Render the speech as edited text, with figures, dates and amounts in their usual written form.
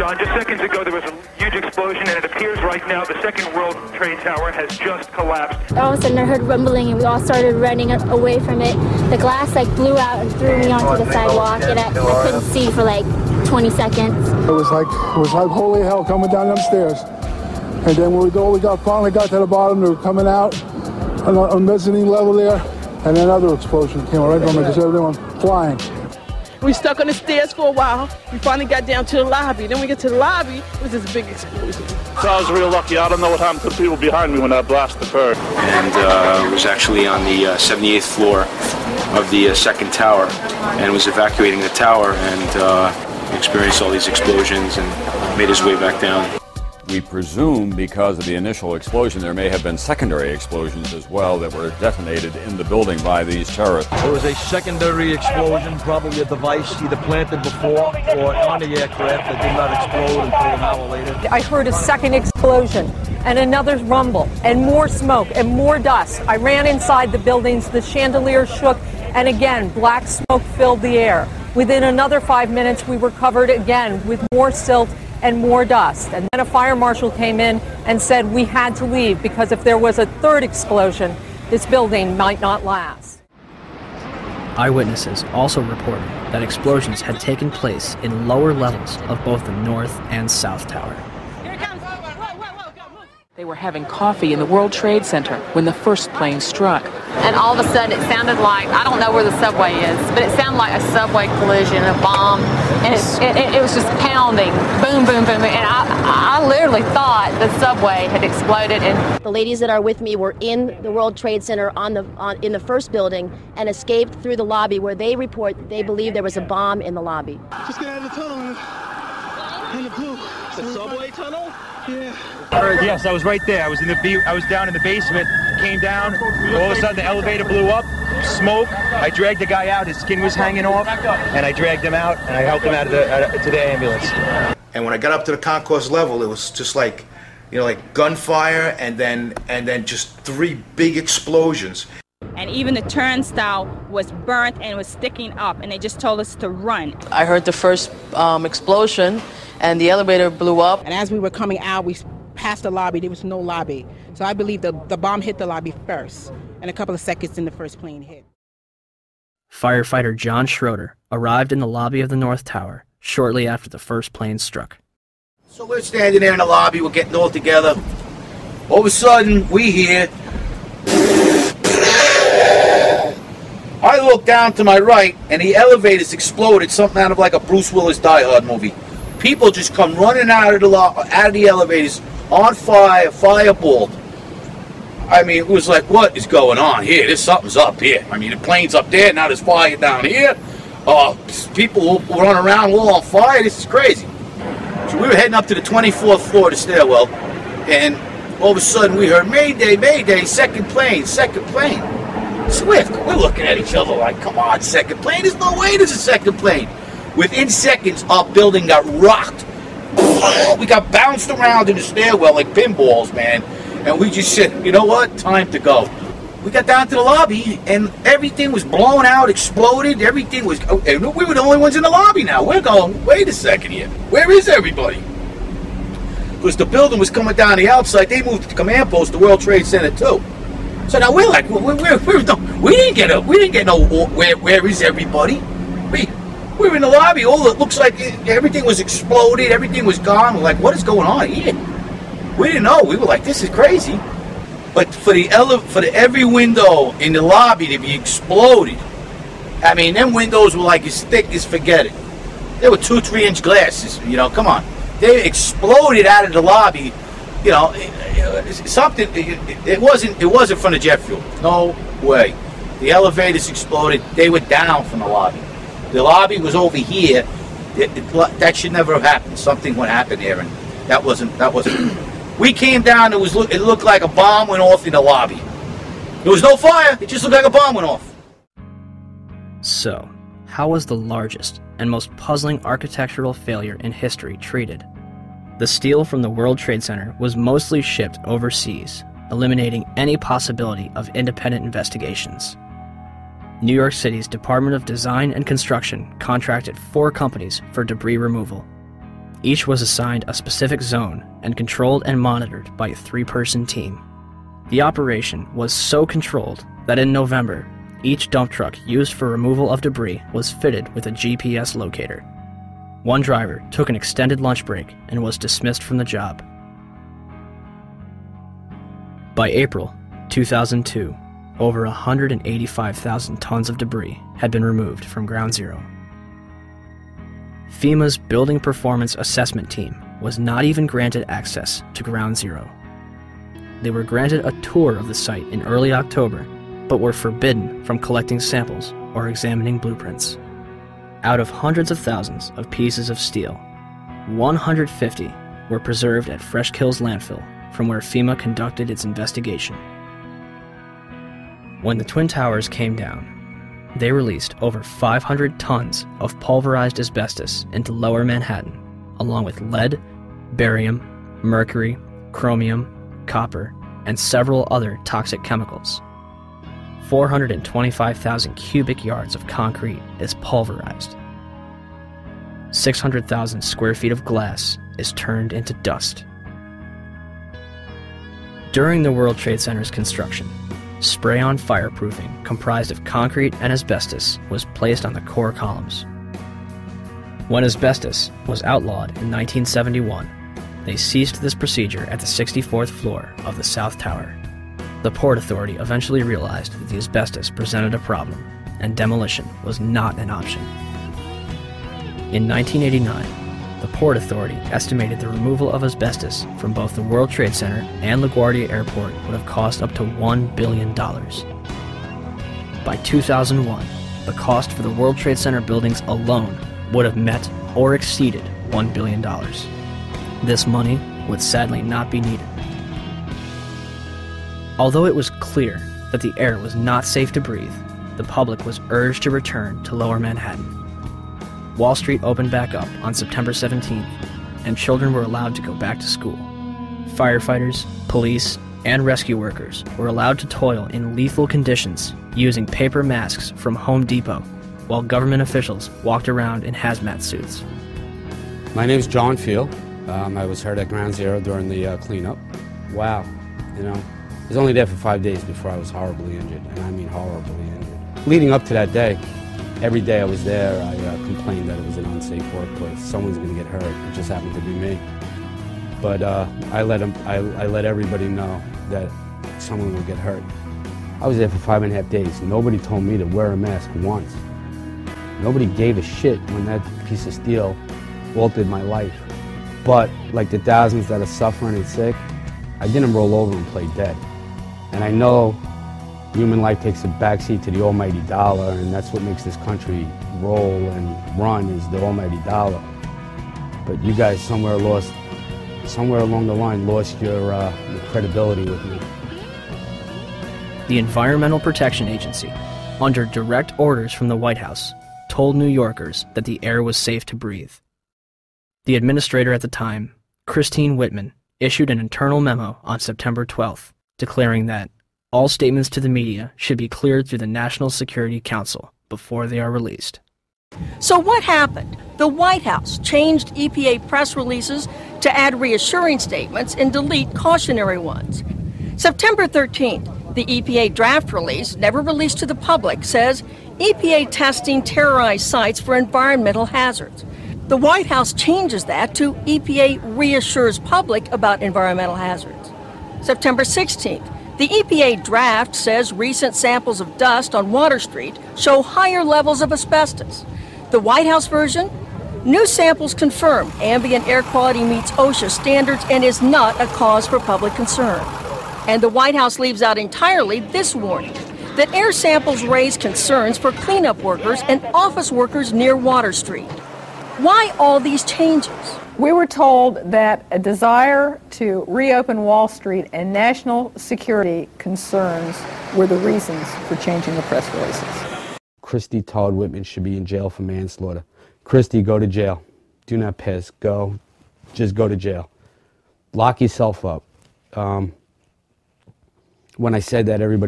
John, just seconds ago there was a huge explosion, and it appears right now the second World Trade Tower has just collapsed. All of a sudden I heard rumbling, and we all started running away from it. The glass like blew out and threw me onto the sidewalk, and I couldn't see for like 20 seconds. It was like holy hell coming down them stairs. And then when we finally got to the bottom, they were coming out on a mezzanine level there, and another explosion came right from it, just everyone flying. We stuck on the stairs for a while. We finally got down to the lobby. Then we get to the lobby, it was this big explosion. So I was real lucky. I don't know what happened to the people behind me when that blast occurred. And was actually on the 78th floor of the second tower, and was evacuating the tower, and experienced all these explosions and made his way back down. We presume because of the initial explosion there may have been secondary explosions as well that were detonated in the building by these terrorists. There was a secondary explosion, probably a device either planted before or on the aircraft that did not explode until an hour later. I heard a second explosion and another rumble and more smoke and more dust. I ran inside the buildings, the chandelier shook, and again black smoke filled the air. Within another 5 minutes we were covered again with more silt and more dust. And then a fire marshal came in and said we had to leave because if there was a third explosion, this building might not last. Eyewitnesses also reported that explosions had taken place in lower levels of both the North and South Tower. They were having coffee in the World Trade Center when the first plane struck. And all of a sudden it sounded like, I don't know where the subway is, but it sounded like a subway collision, a bomb, and it was just pounding, boom, boom, boom, and I literally thought the subway had exploded. And the ladies that are with me were in the World Trade Center in the first building and escaped through the lobby where they report that they believe there was a bomb in the lobby. Just get out of the tunnel and the blue. The subway tunnel? Yeah. Yes, I was right there. I was down in the basement, came down, all of a sudden the elevator blew up, smoke. I dragged the guy out, his skin was hanging off, and I dragged him out, and I helped him out to the ambulance. And when I got up to the concourse level, it was just like, you know, like gunfire, and then just three big explosions. And even the turnstile was burnt and was sticking up, and they just told us to run. I heard the first explosion, and the elevator blew up. And as we were coming out, we passed the lobby. There was no lobby. So I believe the bomb hit the lobby first, and a couple of seconds then the first plane hit. Firefighter John Schroeder arrived in the lobby of the North Tower shortly after the first plane struck. So we're standing there in the lobby, we're getting all together. All of a sudden, we hear... I look down to my right, and the elevators exploded, something out of like a Bruce Willis Die Hard movie. People just come running out of the elevators on fire, fireballed. I mean, it was like, what is going on here? There's something's up here. I mean, the plane's up there, now there's fire down here. People run around all on fire. This is crazy. So we were heading up to the 24th floor of the stairwell, and all of a sudden we heard, Mayday, Mayday, second plane, second plane. Swift, we're looking at each other like, come on, second plane? There's no way there's a second plane. Within seconds, our building got rocked. We got bounced around in the stairwell like pinballs, man. And we just said, you know what? Time to go. We got down to the lobby, and everything was blown out, exploded. Everything was... And we were the only ones in the lobby now. We're going, wait a second here. Where is everybody? Because the building was coming down the outside. They moved the command post to World Trade Center, too. So now we're like, we didn't get no, where is everybody? We were in the lobby. It looks like everything was exploded. Everything was gone. We're like, what is going on here? We didn't know. We were like, this is crazy. But for every window in the lobby to be exploded, I mean, them windows were like as thick as forget it. They were 2-3 inch glasses. You know, come on. They exploded out of the lobby. You know, something. It wasn't from the jet fuel. No way. The elevators exploded. They were down from the lobby. The lobby was over here. That should never have happened. Something would happen there, and that wasn't. We came down. It looked like a bomb went off in the lobby. There was no fire. It just looked like a bomb went off. So, how was the largest and most puzzling architectural failure in history treated? The steel from the World Trade Center was mostly shipped overseas, eliminating any possibility of independent investigations. New York City's Department of Design and Construction contracted 4 companies for debris removal. Each was assigned a specific zone and controlled and monitored by a 3-person team. The operation was so controlled that in November, each dump truck used for removal of debris was fitted with a GPS locator. One driver took an extended lunch break and was dismissed from the job. By April 2002, over 185,000 tons of debris had been removed from Ground Zero. FEMA's Building Performance Assessment Team was not even granted access to Ground Zero. They were granted a tour of the site in early October, but were forbidden from collecting samples or examining blueprints. Out of hundreds of thousands of pieces of steel, 150 were preserved at Fresh Kills landfill, from where FEMA conducted its investigation. When the Twin Towers came down, they released over 500 tons of pulverized asbestos into lower Manhattan, along with lead, barium, mercury, chromium, copper, and several other toxic chemicals. 425,000 cubic yards of concrete is pulverized. 600,000 square feet of glass is turned into dust. During the World Trade Center's construction, spray-on fireproofing comprised of concrete and asbestos was placed on the core columns. When asbestos was outlawed in 1971, they ceased this procedure at the 64th floor of the South Tower. The Port Authority eventually realized that the asbestos presented a problem, and demolition was not an option. In 1989, the Port Authority estimated the removal of asbestos from both the World Trade Center and LaGuardia Airport would have cost up to $1 billion. By 2001, the cost for the World Trade Center buildings alone would have met or exceeded $1 billion. This money would sadly not be needed. Although it was clear that the air was not safe to breathe, the public was urged to return to Lower Manhattan. Wall Street opened back up on September 17th, and children were allowed to go back to school. Firefighters, police, and rescue workers were allowed to toil in lethal conditions using paper masks from Home Depot, while government officials walked around in hazmat suits. My name is John Field. I was hurt at Ground Zero during the cleanup. Wow, I was only there for 5 days before I was horribly injured, and I mean horribly injured. Leading up to that day, every day I was there, I complained that it was an unsafe workplace. Someone's going to get hurt. It just happened to be me. But I let everybody know that someone would get hurt. I was there for 5.5 days. Nobody told me to wear a mask once. Nobody gave a shit when that piece of steel altered my life. But like the thousands that are suffering and sick, I didn't roll over and play dead. And I know human life takes a backseat to the almighty dollar, and that's what makes this country roll and run, is the almighty dollar. But you guys somewhere along the line lost your credibility with me. The Environmental Protection Agency, under direct orders from the White House, told New Yorkers that the air was safe to breathe. The administrator at the time, Christine Whitman, issued an internal memo on September 12th, declaring that all statements to the media should be cleared through the National Security Council before they are released. So what happened? The White House changed EPA press releases to add reassuring statements and delete cautionary ones. September 13th, the EPA draft release, never released to the public, says EPA testing terrorized sites for environmental hazards. The White House changes that to EPA reassures public about environmental hazards. September 16th, the EPA draft says recent samples of dust on Water Street show higher levels of asbestos. The White House version? New samples confirm ambient air quality meets OSHA standards and is not a cause for public concern. And the White House leaves out entirely this warning, that air samples raise concerns for cleanup workers and office workers near Water Street. Why all these changes? We were told that a desire to reopen Wall Street and national security concerns were the reasons for changing the press releases. Christy Todd Whitman should be in jail for manslaughter. Christy, go to jail. Do not piss. Go. Just go to jail. Lock yourself up. When I said that, everybody